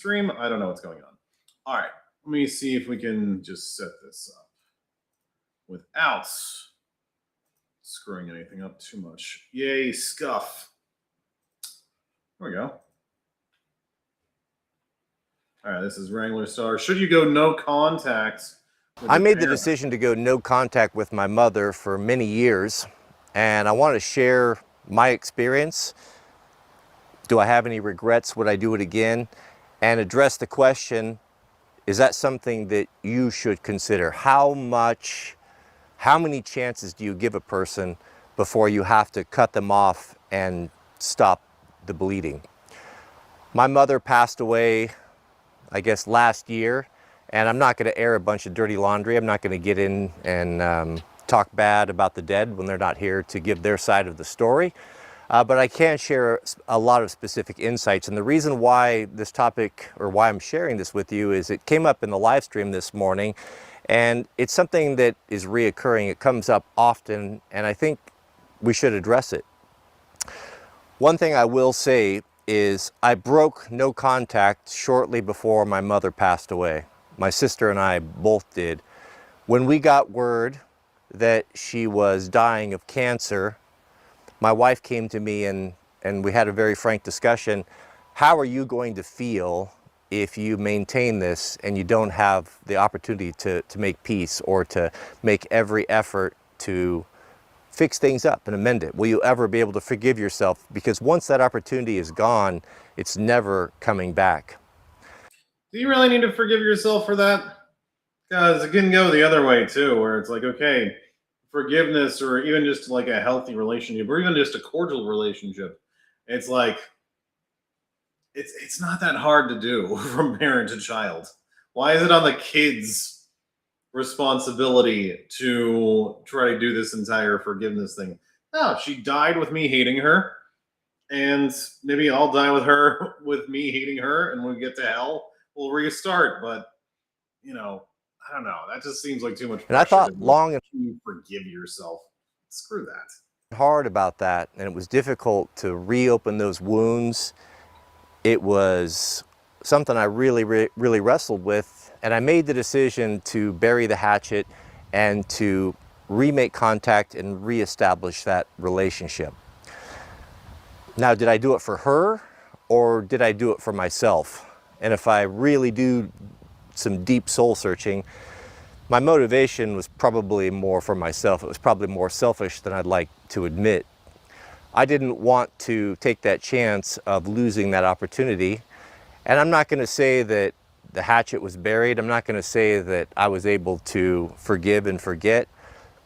stream. I don't know what's going on. All right, let me see if we can just set this up without screwing anything up too much. Yay, scuff. There we go. All right, this is Wrangler Star. Should you go no contact? I made the decision to go no contact with my mother for many years, and I want to share my experience. Do I have any regrets? Would I do it again? And address the question, is that something that you should consider? How many chances do you give a person before you have to cut them off and stop the bleeding? My mother passed away, I guess, last year, and I'm not going to air a bunch of dirty laundry. I'm not going to get in and talk bad about the dead when they're not here to give their side of the story. But I can share a lot of specific insights. And the reason why this topic, or why I'm sharing this with you, is it came up in the live stream this morning, and it's something that is reoccurring. It comes up often, and I think we should address it. One thing I will say is I broke no contact shortly before my mother passed away. My sister and I both did. When we got word that she was dying of cancer, my wife came to me and we had a very frank discussion. How are you going to feel if you maintain this and you don't have the opportunity to make peace or to make every effort to fix things up and amend it? Will you ever be able to forgive yourself? Because once that opportunity is gone, it's never coming back. Do you really need to forgive yourself for that? Because it can go the other way too, where it's like, okay, forgiveness, or even just like a healthy relationship, or even just a cordial relationship, it's like it's not that hard to do from parent to child. Why is it on the kids' responsibility to try to do this entire forgiveness thing? No, she died with me hating her, and maybe I'll die with her with me hating her, and when we get to hell, we'll restart. But I don't know. That just seems like too much pressure. And I thought long and forgive yourself. Screw that. Hard about that, and it was difficult to reopen those wounds. It was something I really wrestled with, and I made the decision to bury the hatchet and to remake contact and reestablish that relationship. Now, did I do it for her, or did I do it for myself? And if I really do some deep soul searching, my motivation was probably more for myself. It was probably more selfish than I'd like to admit. I didn't want to take that chance of losing that opportunity. And I'm not going to say that the hatchet was buried. I'm not going to say that I was able to forgive and forget.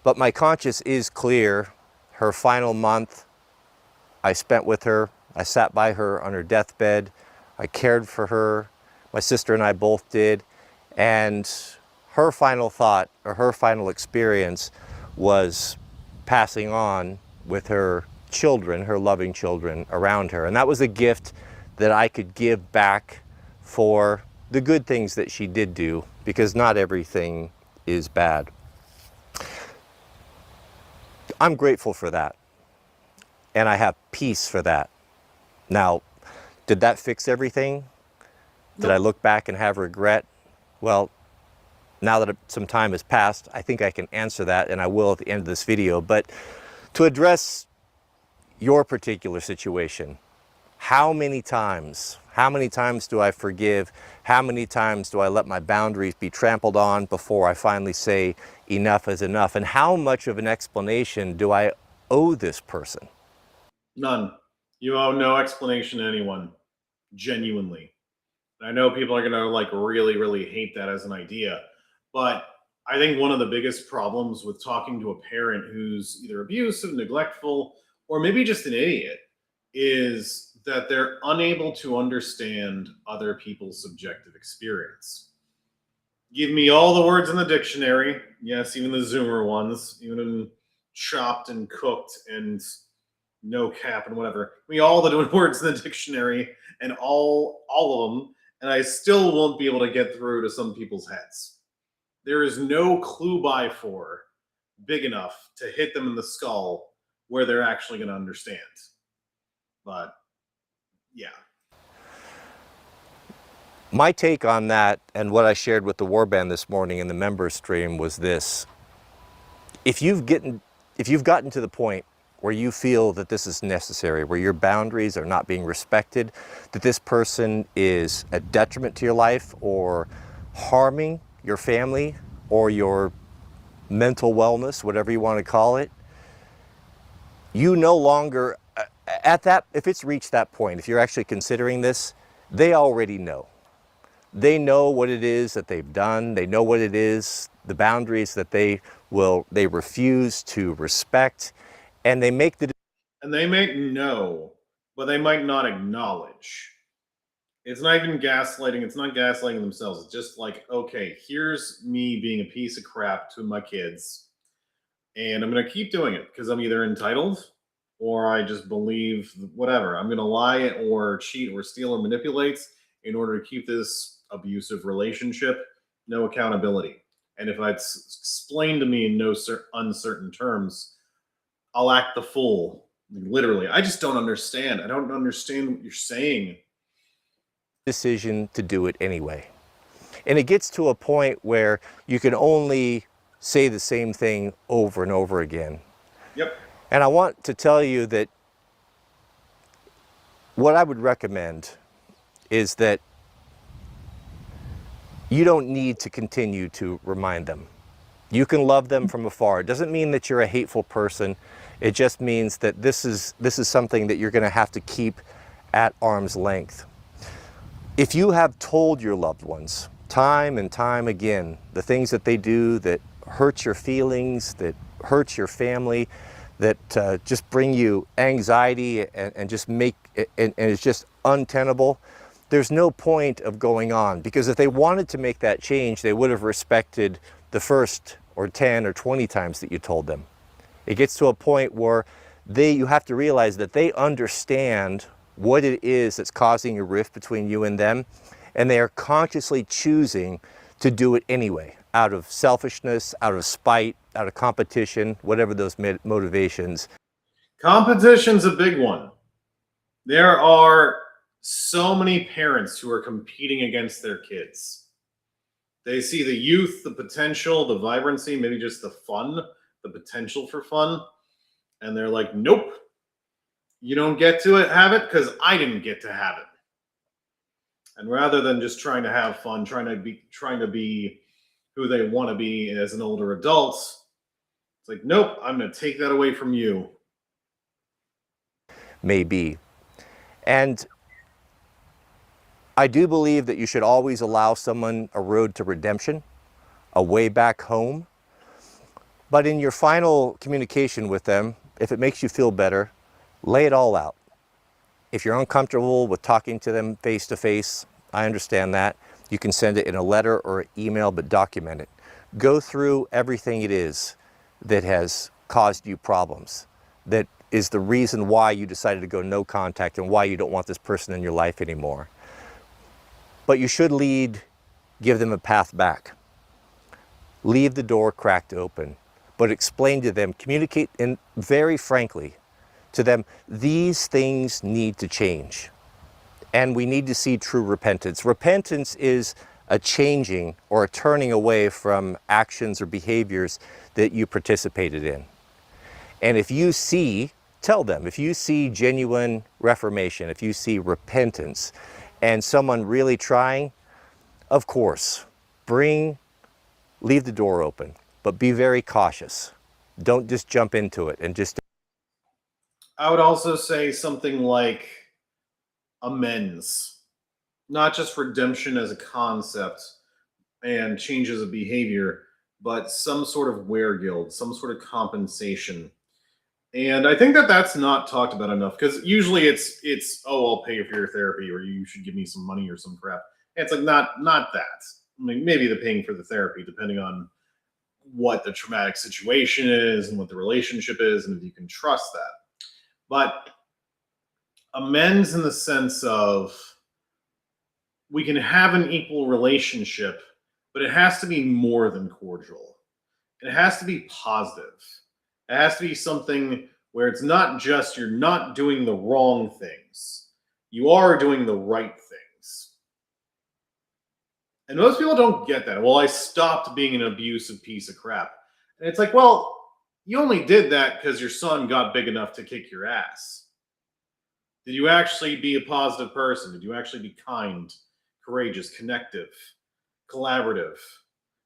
But my conscience is clear. Her final month I spent with her. I sat by her on her deathbed. I cared for her. My sister and I both did. And her final thought, or her final experience, was passing on with her children, her loving children around her. And that was a gift that I could give back for the good things that she did do, because not everything is bad. I'm grateful for that, and I have peace for that. Now, did that fix everything? Did I look back and have regret? Well, now that some time has passed, I think I can answer that, and I will at the end of this video. But to address your particular situation, how many times do I forgive? How many times do I let my boundaries be trampled on before I finally say enough is enough? And how much of an explanation do I owe this person? None. You owe no explanation to anyone. Genuinely. I know people are going to really hate that as an idea, but I think one of the biggest problems with talking to a parent who's either abusive, neglectful, or maybe just an idiot is that they're unable to understand other people's subjective experience. Give me all the words in the dictionary. Yes, even the Zoomer ones, even chopped and cooked and no cap and whatever. Give me all the words in the dictionary and all of them, and I still won't be able to get through to some people's heads. There is no clue by four big enough to hit them in the skull where they're actually going to understand. But yeah. My take on that and what I shared with the Warband this morning in the member stream was this. If you've gotten to the point where you feel that this is necessary, where your boundaries are not being respected, that this person is a detriment to your life or harming your family or your mental wellness, whatever you want to call it, you no longer, if it's reached that point, if you're actually considering this, they already know. They know what it is that they've done. They know what it is, the boundaries that they refuse to respect, and they make the. And they may know, but they might not acknowledge. It's not even gaslighting. It's not gaslighting themselves. It's just like, okay, here's me being a piece of crap to my kids, and I'm going to keep doing it because I'm either entitled or I just believe whatever. I'm going to lie or cheat or steal or manipulate in order to keep this abusive relationship. No accountability. And if it's explained to me in no uncertain terms, I'll act the fool. Literally, I just don't understand. I don't understand what you're saying. Decision to do it anyway. And it gets to a point where you can only say the same thing over and over again. Yep. And I want to tell you that what I would recommend is that you don't need to continue to remind them. You can love them from afar. It doesn't mean that you're a hateful person. It just means that this is something that you're going to have to keep at arm's length. If you have told your loved ones time and time again the things that they do that hurt your feelings, that hurt your family, that just bring you anxiety and just make and it's just untenable, there's no point of going on, because if they wanted to make that change, they would have respected the first or 10 or 20 times that you told them. It gets to a point where you have to realize that they understand what it is that's causing a rift between you and them, and they are consciously choosing to do it anyway, out of selfishness, out of spite, out of competition, whatever those motivations. Competition's a big one. There are so many parents who are competing against their kids. They see the youth, the potential, the vibrancy, maybe just the fun, the potential for fun, and they're like, nope, you don't get to have it because I didn't get to have it. And rather than just trying to have fun, trying to be who they want to be as an older adult, it's like, nope, I'm going to take that away from you. Maybe. And I do believe that you should always allow someone a road to redemption, a way back home. But in your final communication with them, if it makes you feel better, lay it all out. If you're uncomfortable with talking to them face to face, I understand that. You can send it in a letter or an email, but document it. Go through everything it is that has caused you problems, that is the reason why you decided to go no contact and why you don't want this person in your life anymore. But you should give them a path back. Leave the door cracked open, but explain to them, communicate very frankly to them, these things need to change. And we need to see true repentance. Repentance is a changing or a turning away from actions or behaviors that you participated in. And if you tell them, if you see genuine reformation, if you see repentance and someone really trying, of course, leave the door open, but be very cautious. Don't just jump into it and just. I would also say something like amends, not just redemption as a concept and changes of behavior, but some sort of weregild, some sort of compensation. And I think that that's not talked about enough, because usually it's oh, I'll pay for your therapy, or you should give me some money or some crap. And it's like not that. I mean, maybe the paying for the therapy, depending on what the traumatic situation is and what the relationship is, and if you can trust that. But amends in the sense of we can have an equal relationship, but it has to be more than cordial. It has to be positive. It has to be something where it's not just you're not doing the wrong things. You are doing the right things. And most people don't get that. Well, I stopped being an abusive piece of crap. And it's like, well, you only did that because your son got big enough to kick your ass. Did you actually be a positive person? Did you actually be kind, courageous, connective, collaborative?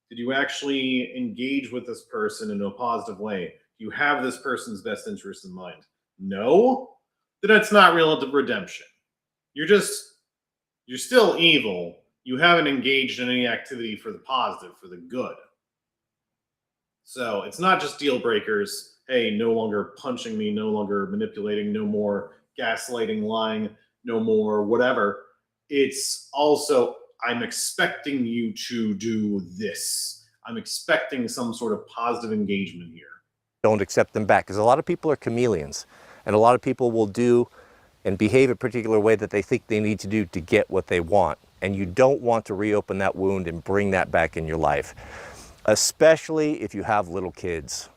Did you actually engage with this person in a positive way? Do you have this person's best interest in mind? No? Then it's not real redemption. You're still evil. You haven't engaged in any activity for the positive, for the good. So it's not just deal breakers. Hey, no longer punching me, no longer manipulating, no more gaslighting, lying, no more whatever. It's also, I'm expecting you to do this. I'm expecting some sort of positive engagement here. Don't accept them back, because a lot of people are chameleons, and a lot of people will do and behave a particular way that they think they need to do to get what they want. And you don't want to reopen that wound and bring that back in your life, especially if you have little kids.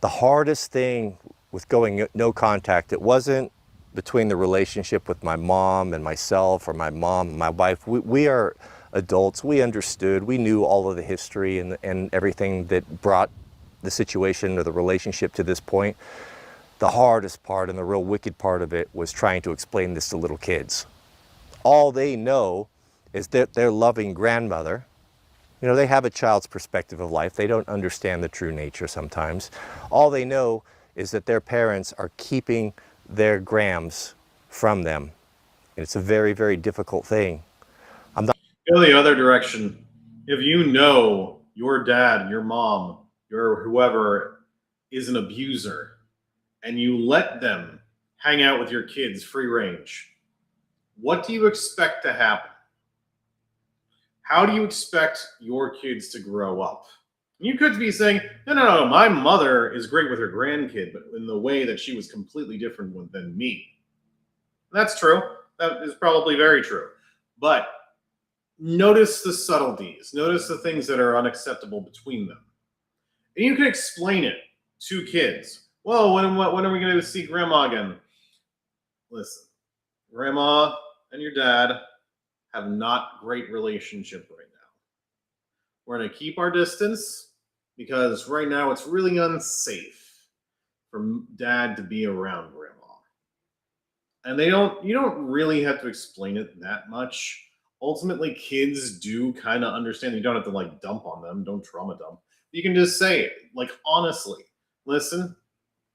The hardest thing with going no contact, it wasn't between the relationship with my mom and myself, or my mom and my wife. We are adults. We understood. We knew all of the history and everything that brought the situation or the relationship to this point. The hardest part and the real wicked part of it was trying to explain this to little kids. All they know is that their loving grandmother, you know, they have a child's perspective of life. They don't understand the true nature sometimes. All they know is that their parents are keeping their grams from them. And it's a very, very difficult thing. Go the other direction. If you know your dad, your mom, your whoever is an abuser, and you let them hang out with your kids free range, what do you expect to happen? How do you expect your kids to grow up? You could be saying, no, my mother is great with her grandkid, but in the way that she was completely different than me. That's true. That is probably very true. But notice the subtleties. Notice the things that are unacceptable between them. And you can explain it to kids. Well, when are we going to see grandma again? Listen, grandma and your dad have not great relationship right now. We're going to keep our distance because right now it's really unsafe for dad to be around grandma. And you don't really have to explain it that much. Ultimately, kids do kind of understand. You don't have to like dump on them. Don't trauma dump. You can just say it, like, honestly, listen,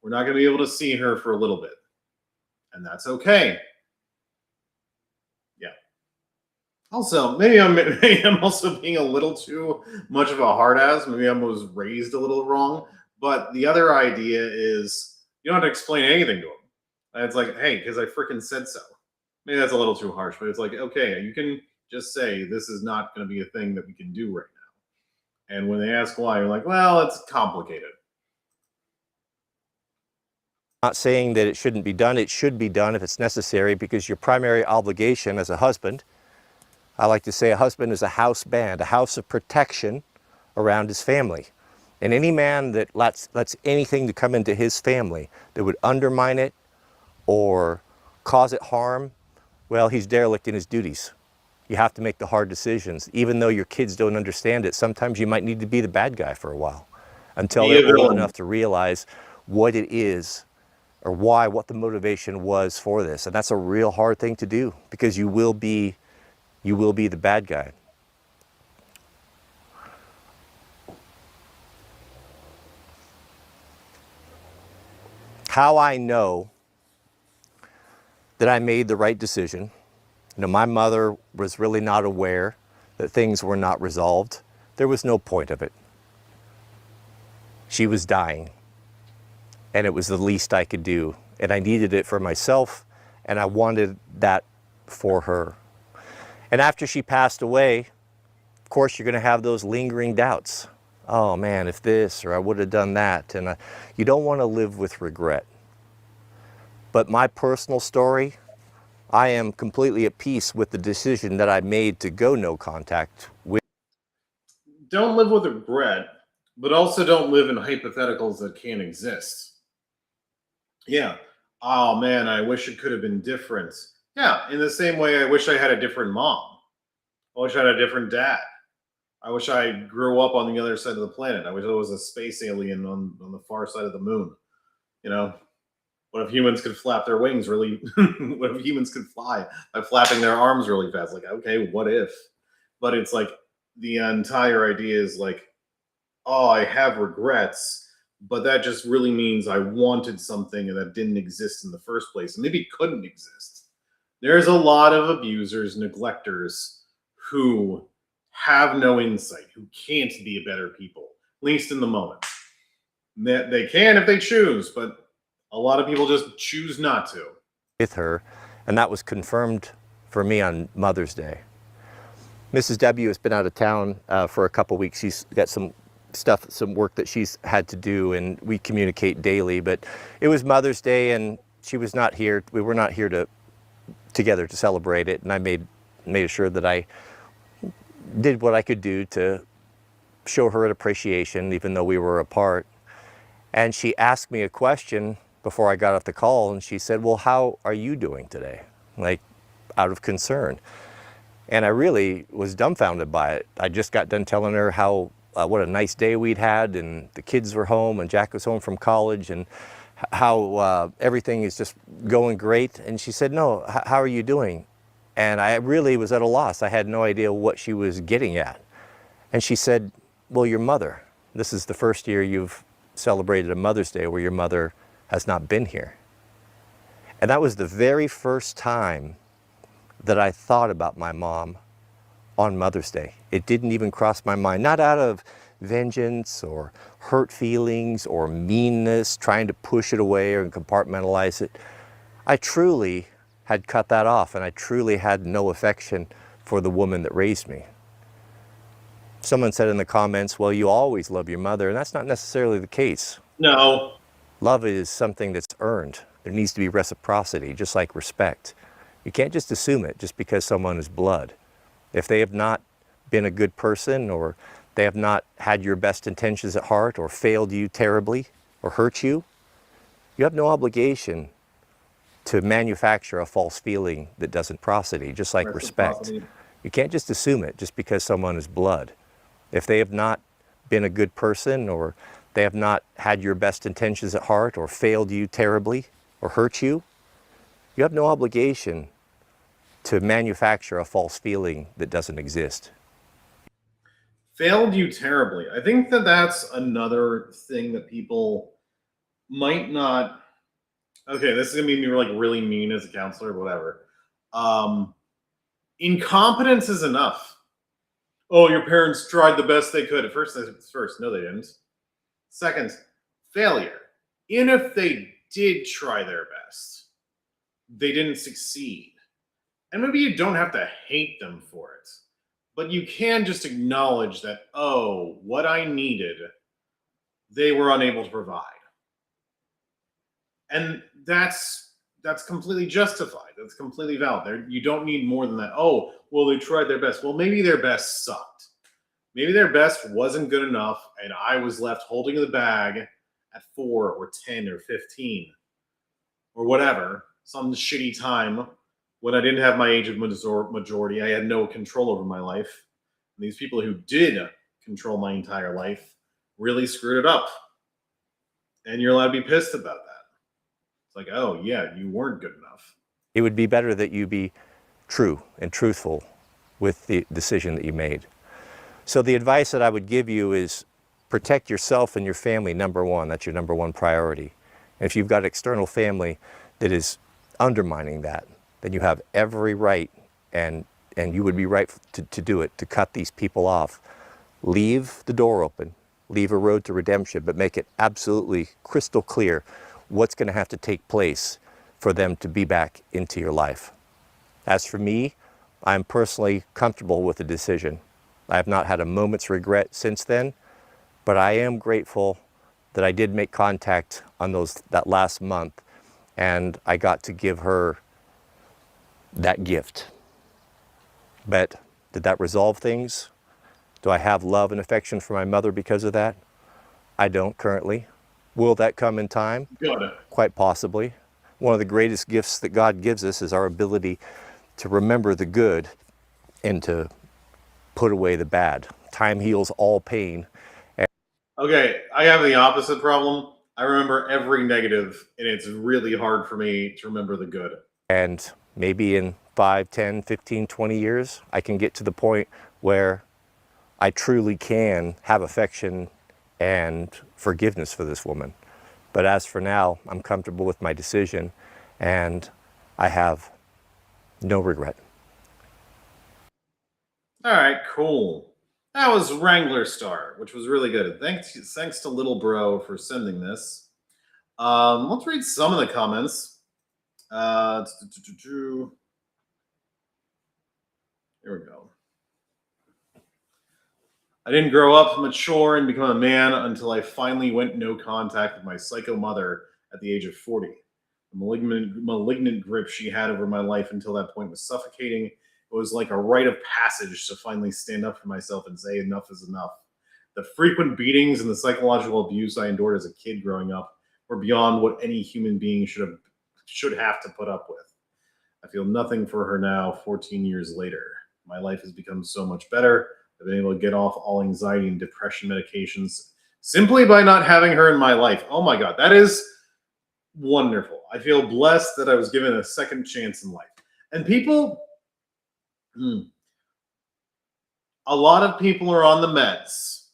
we're not going to be able to see her for a little bit. And that's okay. Yeah. Also, maybe I'm also being a little too much of a hard ass. Maybe I was raised a little wrong. But the other idea is you don't have to explain anything to them. And it's like, hey, because I freaking said so. Maybe that's a little too harsh, but it's like, okay, you can just say this is not going to be a thing that we can do right now. And when they ask why, you're like, well, it's complicated. Not saying that it shouldn't be done. It should be done if it's necessary, because your primary obligation as a husband, I like to say a husband is a house band, a house of protection around his family. And any man that lets anything to come into his family that would undermine it or cause it harm, well, he's derelict in his duties. You have to make the hard decisions. Even though your kids don't understand it, sometimes you might need to be the bad guy for a while until they're old enough to realize what it is or what the motivation was for this. And that's a real hard thing to do, because you will be the bad guy. How I know that I made the right decision. You know, my mother was really not aware that things were not resolved. There was no point of it. She was dying, and it was the least I could do. And I needed it for myself, and I wanted that for her. And after she passed away, of course, you're going to have those lingering doubts. Oh man, if this, or I would have done that. And you don't want to live with regret. But my personal story, I am completely at peace with the decision that I made to go no contact with. Don't live with regret, but also don't live in hypotheticals that can't exist. Yeah. Oh man, I wish it could have been different. Yeah, in the same way I wish I had a different mom. I wish I had a different dad. I wish I grew up on the other side of the planet. I wish I was a space alien on the far side of the moon. You know, what if humans could flap their wings really? What if humans could fly by flapping their arms really fast? Like, okay, what if? But it's like the entire idea is like, oh, I have regrets, but that just really means I wanted something and that didn't exist in the first place, and maybe couldn't exist. There's a lot of abusers, neglectors who have no insight, who can't be a better people, at least in the moment. They can if they choose, but a lot of people just choose not to. With her, and that was confirmed for me on Mother's Day. Mrs. W has been out of town for a couple weeks. She's got some work that she's had to do, and we communicate daily, but it was Mother's Day and she was not here. We were not here together to celebrate it, and I made sure that I did what I could do to show her an appreciation, even though we were apart. And she asked me a question before I got off the call, and she said, well, how are you doing today? Like, out of concern. And I really was dumbfounded by it. I just got done telling her how what a nice day we'd had, and the kids were home, and Jack was home from college, and how everything is just going great. And she said, no, how are you doing? And I really was at a loss. I had no idea what she was getting at. And she said, well, your mother. This is the first year you've celebrated a Mother's Day where your mother has not been here. And that was the very first time that I thought about my mom on Mother's Day. It didn't even cross my mind, not out of vengeance or hurt feelings or meanness, trying to push it away or compartmentalize it. I truly had cut that off, and I truly had no affection for the woman that raised me. Someone said in the comments, well, you always love your mother, and that's not necessarily the case. No. Love is something that's earned. There needs to be reciprocity, just like respect. You can't just assume it just because someone is blood. If they have not been a good person, or they have not had your best intentions at heart, or failed you terribly, or hurt you, you have no obligation to manufacture a false feeling that doesn't prosody, just like respect. You can't just assume it just because someone is blood. If they have not been a good person, or they have not had your best intentions at heart, or failed you terribly, or hurt you, you have no obligation to manufacture a false feeling that doesn't exist. Failed you terribly. I think that that's another thing that people might not. Okay, this is gonna be me like really mean as a counselor, but whatever. Incompetence is enough. Oh, your parents tried the best they could. At first, no, they didn't. Second, failure. Even if they did try their best, they didn't succeed. And maybe you don't have to hate them for it, but you can just acknowledge that, oh, what I needed, they were unable to provide. And that's completely justified. That's completely valid. You don't need more than that. Oh, well, they tried their best. Well, maybe their best sucked. Maybe their best wasn't good enough, and I was left holding the bag at 4 or 10 or 15 or whatever, some shitty time when I didn't have my age of majority. I had no control over my life. And these people who did control my entire life really screwed it up. And you're allowed to be pissed about that. It's like, oh, yeah, you weren't good enough. It would be better that you be true and truthful with the decision that you made. So the advice that I would give you is protect yourself and your family, number one. That's your number one priority. And if you've got external family that is undermining that, then you have every right, and you would be right to do it, to cut these people off. Leave the door open, leave a road to redemption, but make it absolutely crystal clear what's going to have to take place for them to be back into your life. As for me, I'm personally comfortable with the decision. I have not had a moment's regret since then, but I am grateful that I did make contact on that last month, and I got to give her that gift. But did that resolve things? Do I have love and affection for my mother because of that? I don't currently. Will that come in time? Good. Quite possibly. One of the greatest gifts that God gives us is our ability to remember the good and to put away the bad, time heals all pain. Okay, I have the opposite problem. I remember every negative, and it's really hard for me to remember the good. And maybe in 5, 10, 15, 20 years, I can get to the point where I truly can have affection and forgiveness for this woman. But as for now, I'm comfortable with my decision, and I have no regret. All right, cool. That was Wrangler Star, which was really good. Thanks to Little Bro for sending this. Let's read some of the comments. Here we go. I didn't grow up mature and become a man until I finally went no contact with my psycho mother at the age of 40. The malignant grip she had over my life until that point was suffocating. It was like a rite of passage to finally stand up for myself and say enough is enough. The frequent beatings and the psychological abuse I endured as a kid growing up were beyond what any human being should have to put up with. I feel nothing for her now, 14 years later. My life has become so much better. I've been able to get off all anxiety and depression medications simply by not having her in my life. Oh my God, that is wonderful. I feel blessed that I was given a second chance in life. And people, a lot of people are on the meds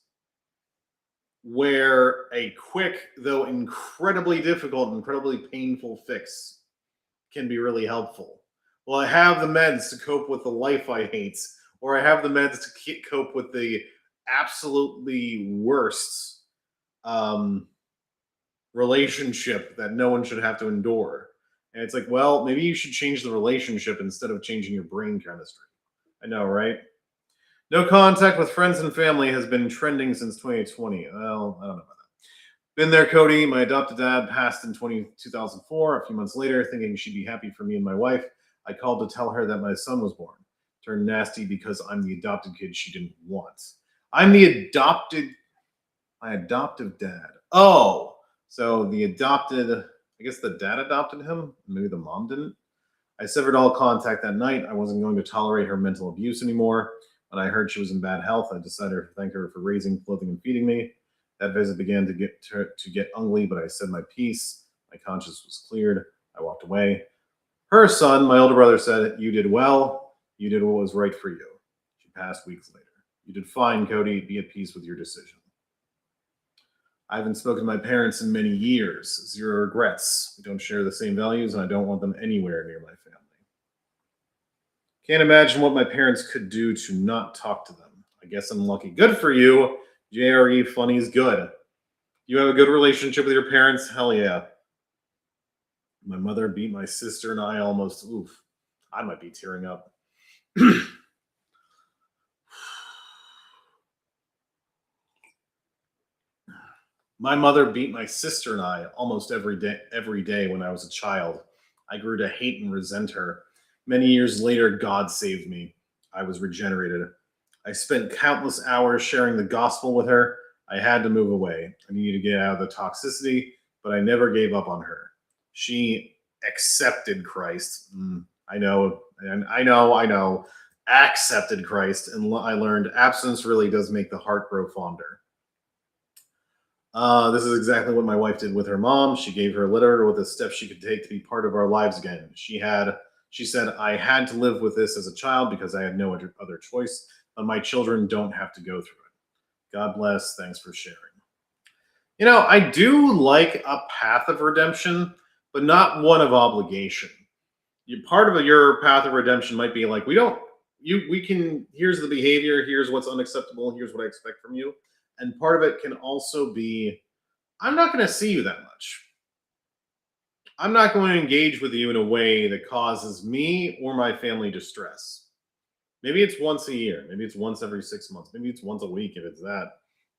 where a quick, though incredibly difficult, incredibly painful fix can be really helpful. Well, I have the meds to cope with the life I hate, or I have the meds to cope with the absolutely worst relationship that no one should have to endure. And it's like, well, maybe you should change the relationship instead of changing your brain chemistry. I know, right? No contact with friends and family has been trending since 2020. Well, I don't know about that. Been there, Cody. My adopted dad passed in 2004. A few months later, thinking she'd be happy for me and my wife, I called to tell her that my son was born. Turned nasty because I'm the adopted kid she didn't want. I'm my adoptive dad. Oh, so the adopted, I guess the dad adopted him. Maybe the mom didn't. I severed all contact that night. I wasn't going to tolerate her mental abuse anymore. When I heard she was in bad health, I decided to thank her for raising, clothing, and feeding me. That visit began to get ugly, but I said my piece. My conscience was cleared. I walked away. Her son, my older brother, said, "You did well. You did what was right for you." She passed weeks later. You did fine, Cody. Be at peace with your decision. I haven't spoken to my parents in many years. Zero regrets. We don't share the same values, and I don't want them anywhere near my family. Can't imagine what my parents could do to not talk to them. I guess I'm lucky. Good for you. JRE funny is good. You have a good relationship with your parents? Hell yeah. My mother beat my sister and I almost. Oof. I might be tearing up. My mother beat my sister and I almost every day when I was a child. I grew to hate and resent her. Many years later, God saved me. I was regenerated. I spent countless hours sharing the gospel with her. I had to move away. I needed to get out of the toxicity, but I never gave up on her. She accepted Christ. I know. Accepted Christ. And I learned absence really does make the heart grow fonder. This is exactly what my wife did with her mom. She gave her a letter with the steps she could take to be part of our lives again. She said, I had to live with this as a child because I had no other choice, but my children don't have to go through it. God bless. Thanks for sharing. You know, I do like a path of redemption, but not one of obligation. Part of your path of redemption might be like, here's the behavior, here's what's unacceptable, here's what I expect from you. And part of it can also be, I'm not going to see you that much. I'm not going to engage with you in a way that causes me or my family distress. Maybe it's once a year. Maybe it's once every 6 months. Maybe it's once a week if it's that.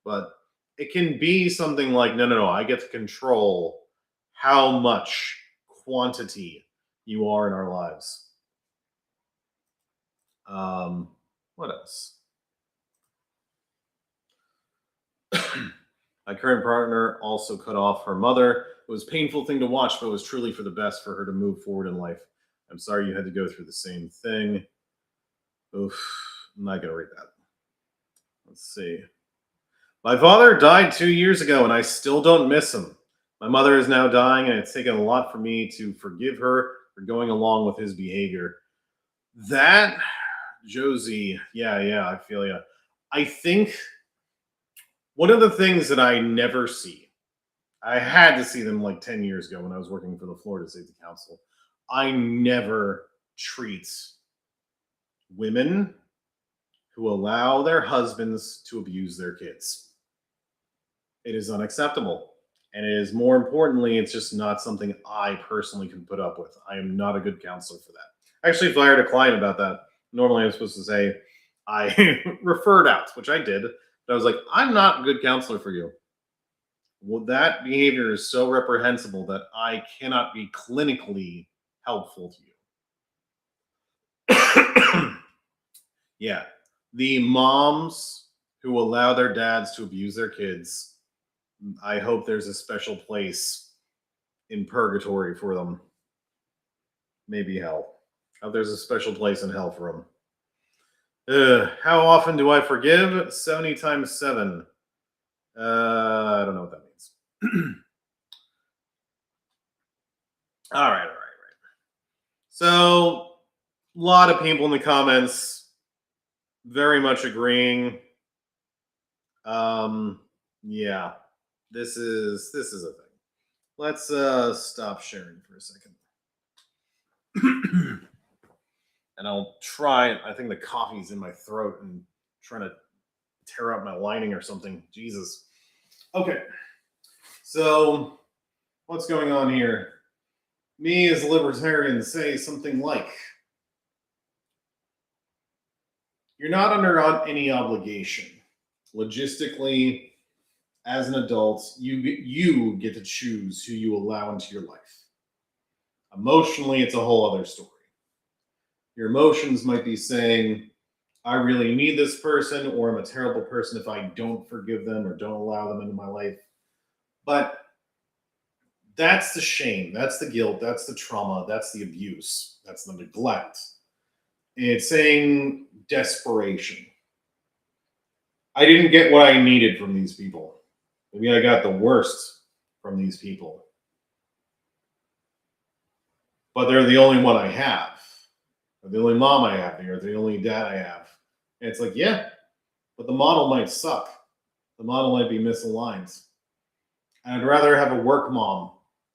But it can be something like, no, I get to control how much quantity you are in our lives. What else? My current partner also cut off her mother. It was a painful thing to watch, but it was truly for the best for her to move forward in life. I'm sorry you had to go through the same thing. Oof, I'm not going to read that. Let's see. My father died 2 years ago, and I still don't miss him. My mother is now dying, and it's taken a lot for me to forgive her for going along with his behavior. That, Josie, yeah, I feel you. I think one of the things that I never see, I had to see them like 10 years ago when I was working for the Florida Safety Council. I never treat women who allow their husbands to abuse their kids. It is unacceptable. And it is, more importantly, it's just not something I personally can put up with. I am not a good counselor for that. I actually fired a client about that. Normally I'm supposed to say I referred out, which I did. But I was like, I'm not a good counselor for you. Well, that behavior is so reprehensible that I cannot be clinically helpful to you. Yeah. The moms who allow their dads to abuse their kids, I hope there's a special place in purgatory for them. Maybe hell. I hope there's a special place in hell for them. How often do I forgive? 70 times 7. I don't know what that means. All right. So, a lot of people in the comments very much agreeing. Yeah, this is a thing. Let's stop sharing for a second. And I'll try. I think the coffee's in my throat and trying to tear out my lining or something. Jesus. Okay. So, what's going on here? Me as a libertarian say something like, you're not under any obligation. Logistically, as an adult, you get to choose who you allow into your life. Emotionally, it's a whole other story. Your emotions might be saying, I really need this person, or I'm a terrible person if I don't forgive them or don't allow them into my life. But that's the shame, that's the guilt, that's the trauma, that's the abuse, that's the neglect. It's saying desperation. I didn't get what I needed from these people. Maybe I got the worst from these people. But they're the only one I have. They're the only mom I have. They're the only dad I have. And it's like, yeah, but the model might suck. The model might be misaligned. And I'd rather have a work mom.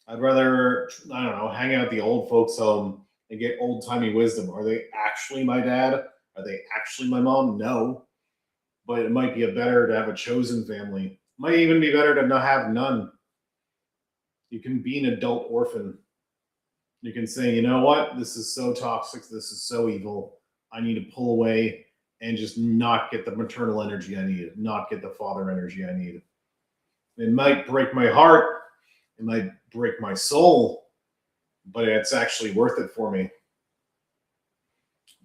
I'd rather, I don't know, hang out at the old folks' home and get old-timey wisdom. Are they actually my dad? Are they actually my mom? No. But it might be better to have a chosen family. It might even be better to not have none. You can be an adult orphan. You can say, you know what? This is so toxic. This is so evil. I need to pull away and just not get the maternal energy I need, not get the father energy I need. It might break my heart. It might break my soul, but it's actually worth it for me.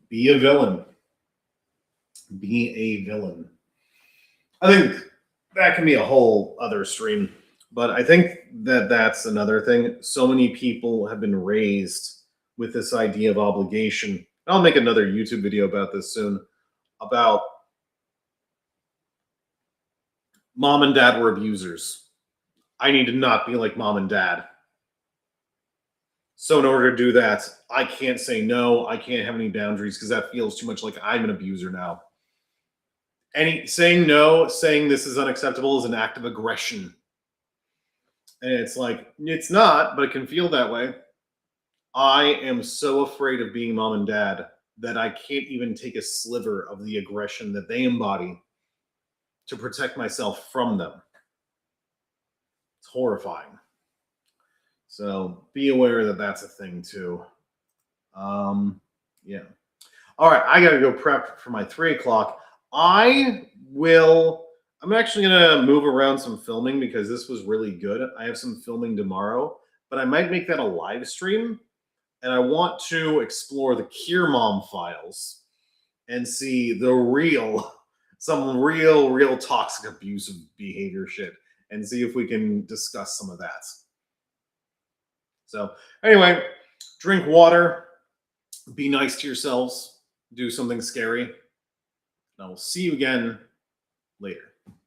Be a villain. Be a villain. I think that can be a whole other stream, but I think that that's another thing. So many people have been raised with this idea of obligation. I'll make another YouTube video about this soon, about mom and dad were abusers. I need to not be like mom and dad. So in order to do that, I can't say no. I can't have any boundaries because that feels too much like I'm an abuser now. Saying no, saying this is unacceptable is an act of aggression. And it's like, it's not, but it can feel that way. I am so afraid of being mom and dad that I can't even take a sliver of the aggression that they embody to protect myself from them. It's horrifying. So be aware that that's a thing too. Yeah. All right, I gotta go prep for my 3 o'clock. I'm actually gonna move around some filming because this was really good. I have some filming tomorrow, but I might make that a live stream. And I want to explore the Cure Mom files and see some real toxic abusive behavior shit and see if we can discuss some of that. So anyway, drink water, be nice to yourselves, do something scary. And I will see you again Later.